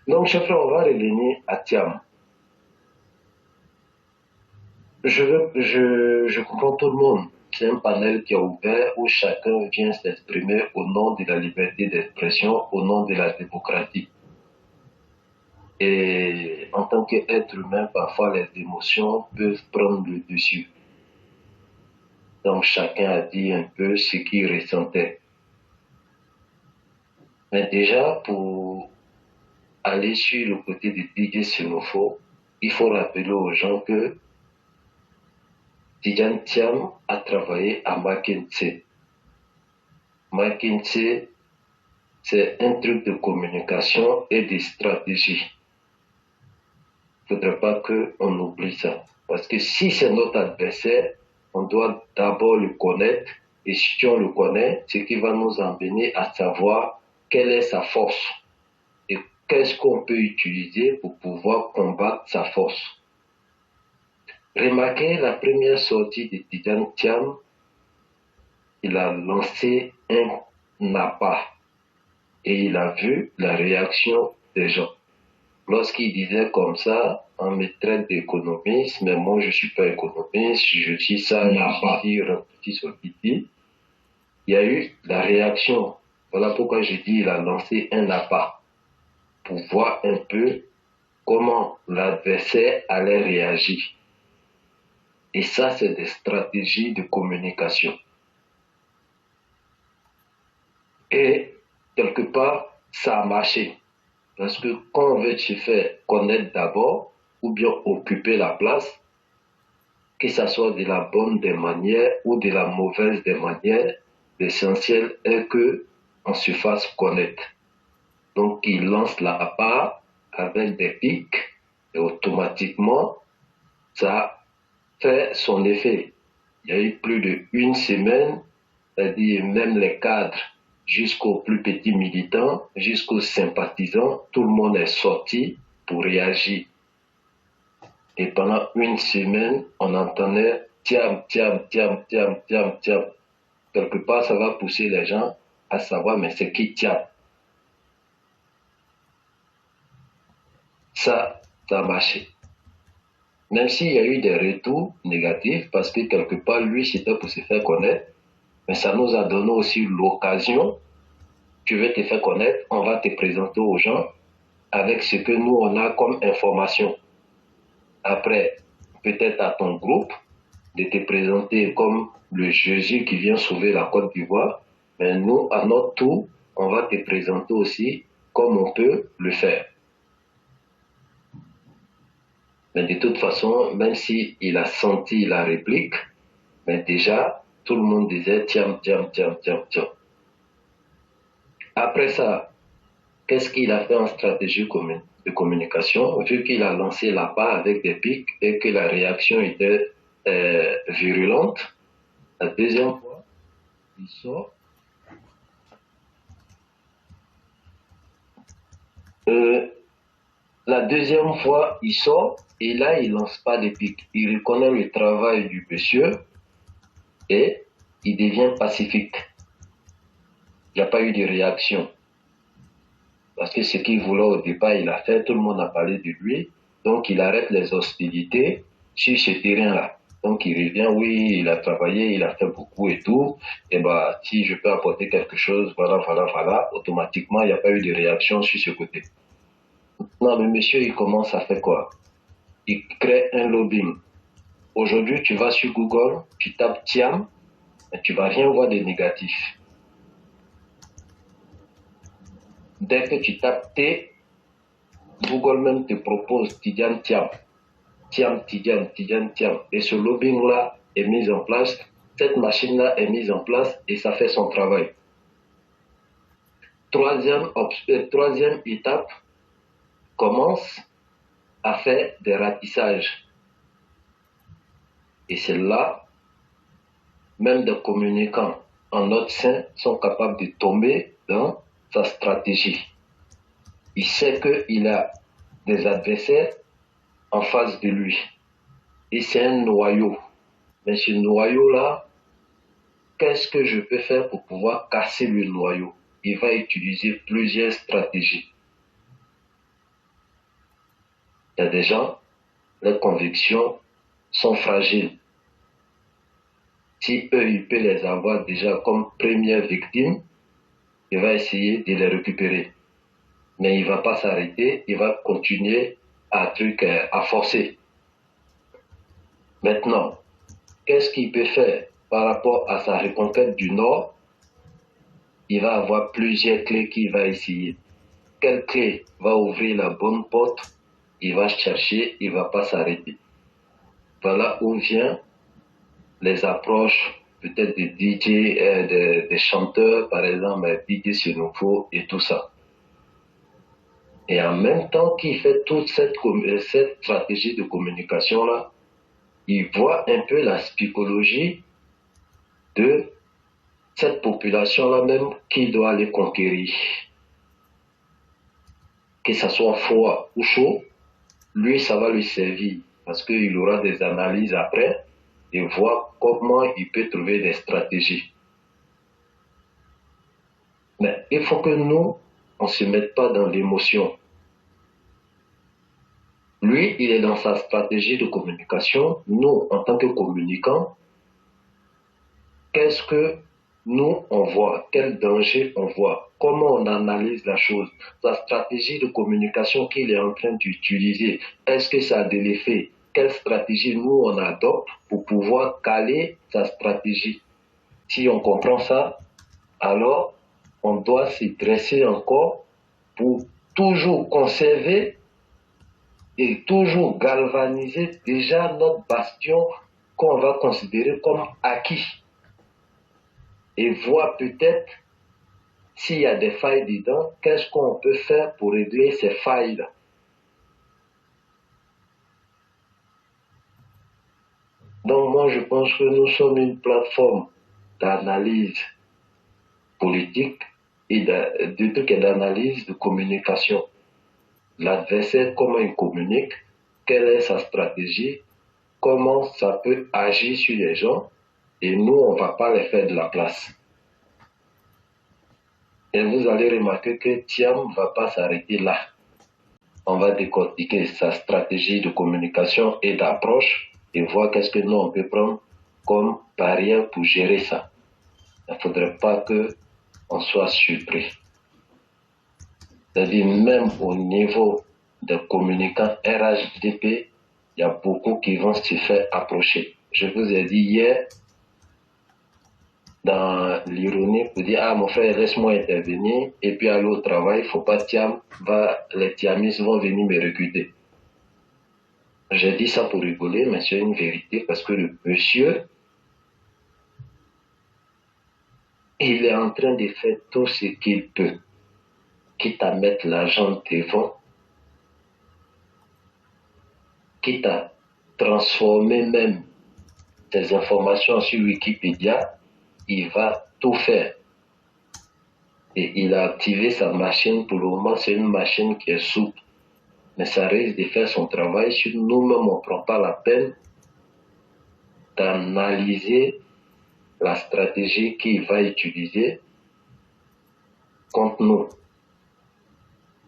Donc, chef, on va revenir à Tiam. Je comprends tout le monde. C'est un panel qui est ouvert où chacun vient s'exprimer au nom de la liberté d'expression, au nom de la démocratie. Et en tant qu'être humain, parfois les émotions peuvent prendre le dessus. Donc chacun a dit un peu ce qu'il ressentait. Mais déjà, pour aller sur le côté de DJ Senofo, il faut rappeler aux gens que Tidjane Thiam a travaillé à McKinsey. McKinsey, c'est un truc de communication et de stratégie. Il ne faudrait pas qu'on oublie ça. Parce que si c'est notre adversaire, on doit d'abord le connaître. Et si on le connaît, ce qui va nous emmener à savoir quelle est sa force et qu'est-ce qu'on peut utiliser pour pouvoir combattre sa force. Remarquez la première sortie de Tidjane Thiam, il a lancé un appât et il a vu la réaction des gens. Lorsqu'il disait comme ça, on me traite d'économiste, mais moi je suis pas économiste, je suis ça, petit sur petit. Il y a eu la réaction. Voilà pourquoi je dis il a lancé un appât pour voir un peu comment l'adversaire allait réagir. Et ça, c'est des stratégies de communication. Et quelque part, ça a marché. Parce que quand on veut se faire connaître d'abord, ou bien occuper la place, que ce soit de la bonne des manières ou de la mauvaise des manières, l'essentiel est qu'on se fasse connaître. Donc il lance la part avec des pics et automatiquement, ça fait son effet. Il y a eu plus d'1 semaine, c'est-à-dire même les cadres, jusqu'aux plus petits militants, jusqu'aux sympathisants, tout le monde est sorti pour réagir. Et pendant 1 semaine, on entendait tiam, tiam, tiam, tiam, tiam, tiam. Quelque part, ça va pousser les gens à savoir, mais c'est qui tiam? Ça a marché. Même s'il y a eu des retours négatifs, parce que quelque part, lui, c'était pour se faire connaître, mais ça nous a donné aussi l'occasion, tu veux te faire connaître, on va te présenter aux gens avec ce que nous, on a comme information. Après, peut-être à ton groupe, de te présenter comme le Jésus qui vient sauver la Côte d'Ivoire, mais nous, à notre tour, on va te présenter aussi comme on peut le faire. Mais de toute façon, même s'il a senti la réplique, mais déjà, tout le monde disait tiens, tiens, tiens, tiens, tiens. Après ça, qu'est-ce qu'il a fait en stratégie de communication? Vu qu'il a lancé la part avec des pics et que la réaction était virulente, la deuxième fois, il sort. La deuxième fois, il sort et là, il lance pas de pics. Il reconnaît le travail du monsieur et il devient pacifique. Il n'y a pas eu de réaction. Parce que ce qu'il voulait au départ, il a fait, tout le monde a parlé de lui. Donc, il arrête les hostilités sur ce terrain-là. Donc, il revient, oui, il a travaillé, il a fait beaucoup et tout. Et bah, si je peux apporter quelque chose, voilà, voilà, voilà, automatiquement, il n'y a pas eu de réaction sur ce côté. Non, mais monsieur, il commence à faire quoi? Il crée un lobbying. Aujourd'hui, tu vas sur Google, tu tapes Tiam, et tu vas rien voir de négatif. Dès que tu tapes T, Google même te propose Tidjane Thiam. Thiam, Tidjane, Tidjane Thiam. Et ce lobbying-là est mis en place, cette machine-là est mise en place et ça fait son travail. Troisième étape, commence à faire des ratissages. Et c'est là, même des communicants en notre sein sont capables de tomber dans sa stratégie. Il sait qu'il a des adversaires en face de lui. Et c'est un noyau. Mais ce noyau-là, qu'est-ce que je peux faire pour pouvoir casser le noyau? Il va utiliser plusieurs stratégies. Il y a des gens, leurs convictions sont fragiles. Si eux, ils peuvent les avoir déjà comme première victime, il va essayer de les récupérer. Mais il ne va pas s'arrêter, il va continuer à forcer. Maintenant, qu'est-ce qu'il peut faire par rapport à sa reconquête du Nord? Il va avoir plusieurs clés qu'il va essayer. Quelle clé va ouvrir la bonne porte? Il va chercher, il ne va pas s'arrêter. Voilà où viennent les approches peut-être des DJ, des chanteurs, par exemple, DJ Senofo et tout ça. Et en même temps qu'il fait toute cette stratégie de communication-là, il voit un peu la psychologie de cette population-là même qui doit les conquérir. Que ça soit froid ou chaud, lui, ça va lui servir parce qu'il aura des analyses après et voir comment il peut trouver des stratégies. Mais il faut que nous, on ne se mette pas dans l'émotion. Lui, il est dans sa stratégie de communication. Nous, en tant que communicants, qu'est-ce que nous, on voit? Quel danger on voit? Comment on analyse la chose? Sa stratégie de communication qu'il est en train d'utiliser, est-ce que ça a de l'effet? Quelle stratégie nous, on adopte pour pouvoir caler sa stratégie? Si on comprend ça, alors on doit s'y dresser encore pour toujours conserver et toujours galvaniser déjà notre bastion qu'on va considérer comme acquis. Et voir peut-être s'il y a des failles dedans, qu'est-ce qu'on peut faire pour régler ces failles-là. Donc moi je pense que nous sommes une plateforme d'analyse politique et d'analyse de communication. L'adversaire, comment il communique, quelle est sa stratégie, comment ça peut agir sur les gens, et nous, on ne va pas les faire de la place. Et vous allez remarquer que Thiam ne va pas s'arrêter là. On va décortiquer sa stratégie de communication et d'approche et voir qu'est-ce que nous, on peut prendre comme barrière pour gérer ça. Il ne faudrait pas qu'on soit surpris. C'est-à-dire, même au niveau des communicants RHDP, il y a beaucoup qui vont se faire approcher. Je vous ai dit hier, dans l'ironie, pour dire, ah mon frère, laisse-moi intervenir, et puis aller au travail, il ne faut pas Thiam, les Thiamis vont venir me recruter. J'ai dit ça pour rigoler, mais c'est une vérité, parce que le monsieur, il est en train de faire tout ce qu'il peut, quitte à mettre l'argent devant, quitte à transformer même des informations sur Wikipédia, il va tout faire. Et il a activé sa machine, pour le moment c'est une machine qui est souple. Mais ça risque de faire son travail si nous-mêmes on ne prend pas la peine d'analyser la stratégie qu'il va utiliser contre nous.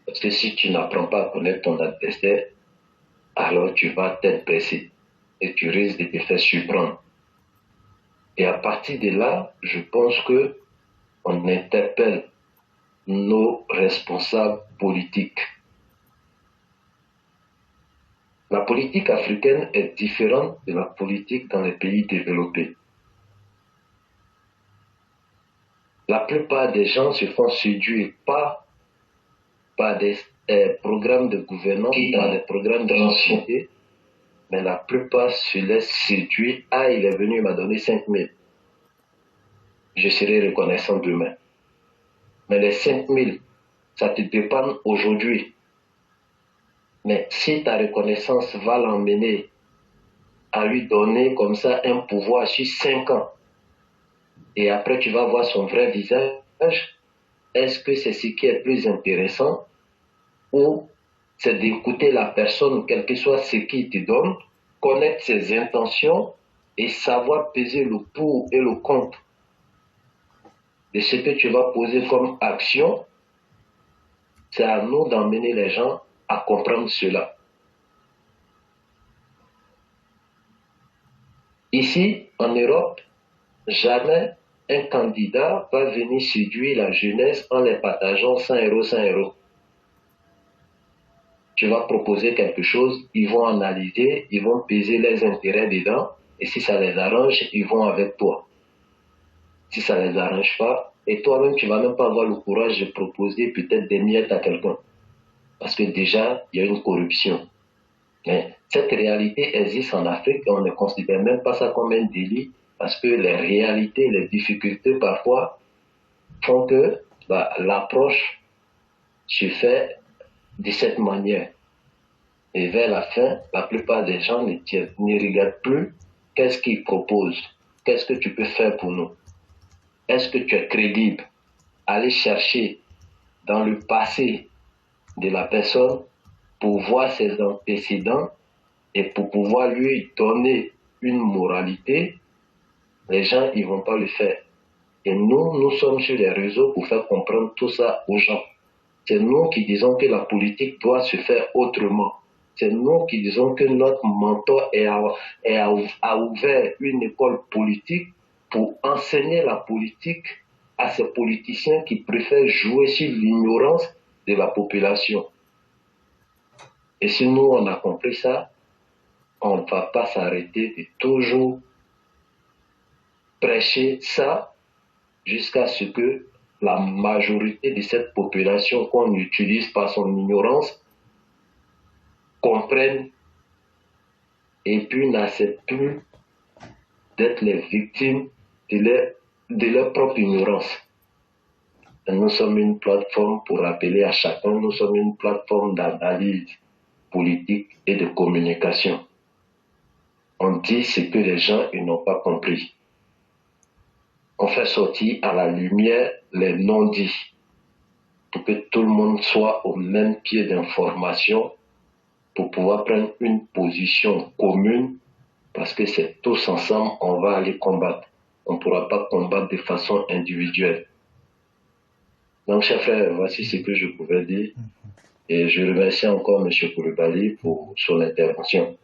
Parce que si tu n'apprends pas à connaître ton adversaire, alors tu vas t'être pressé et tu risques de te faire surprendre. Et à partir de là, je pense que on interpelle nos responsables politiques. La politique africaine est différente de la politique dans les pays développés. La plupart des gens se font séduire par des programmes de gouvernance, par des programmes de société, mais la plupart se laissent séduire. Ah, il est venu, il m'a donné 5 000. Je serai reconnaissant demain. Mais les 5 000, ça te dépend aujourd'hui. Mais si ta reconnaissance va l'emmener à lui donner comme ça un pouvoir sur 5 ans, et après tu vas voir son vrai visage, est-ce que c'est ce qui est plus intéressant ou c'est d'écouter la personne, quel que soit ce qu'il te donne, connaître ses intentions et savoir peser le pour et le contre de ce que tu vas poser comme action. C'est à nous d'emmener les gens à comprendre cela. Ici, en Europe, jamais un candidat va venir séduire la jeunesse en les partageant 100 euros, 100 euros. Tu vas proposer quelque chose, ils vont analyser, ils vont peser les intérêts dedans, et si ça les arrange, ils vont avec toi. Si ça ne les arrange pas, et toi-même, tu ne vas même pas avoir le courage de proposer peut-être des miettes à quelqu'un. Parce que déjà, il y a une corruption. Mais cette réalité existe en Afrique et on ne considère même pas ça comme un délit parce que les réalités, les difficultés parfois font que l'approche se fait de cette manière. Et vers la fin, la plupart des gens ne regardent plus qu'est-ce qu'ils proposent, qu'est-ce que tu peux faire pour nous, est-ce que tu es crédible, aller chercher dans le passé de la personne pour voir ses antécédents et pour pouvoir lui donner une moralité, les gens ils vont pas le faire. Et nous sommes sur les réseaux pour faire comprendre tout ça aux gens. C'est nous qui disons que la politique doit se faire autrement. C'est nous qui disons que notre mentor a ouvert une école politique pour enseigner la politique à ces politiciens qui préfèrent jouer sur l'ignorance de la population. Et si nous, on a compris ça, on ne va pas s'arrêter de toujours prêcher ça jusqu'à ce que la majorité de cette population qu'on utilise par son ignorance comprenne et puis n'accepte plus d'être les victimes de leur propre ignorance. Et nous sommes une plateforme pour rappeler à chacun, nous sommes une plateforme d'analyse politique et de communication. On dit ce que les gens n'ont pas compris. On fait sortir à la lumière les non-dits pour que tout le monde soit au même pied d'information pour pouvoir prendre une position commune parce que c'est tous ensemble on va aller combattre. On ne pourra pas combattre de façon individuelle. Donc, chers frères, voici ce que je pouvais dire. Et je remercie encore M. Koulibaly pour son intervention.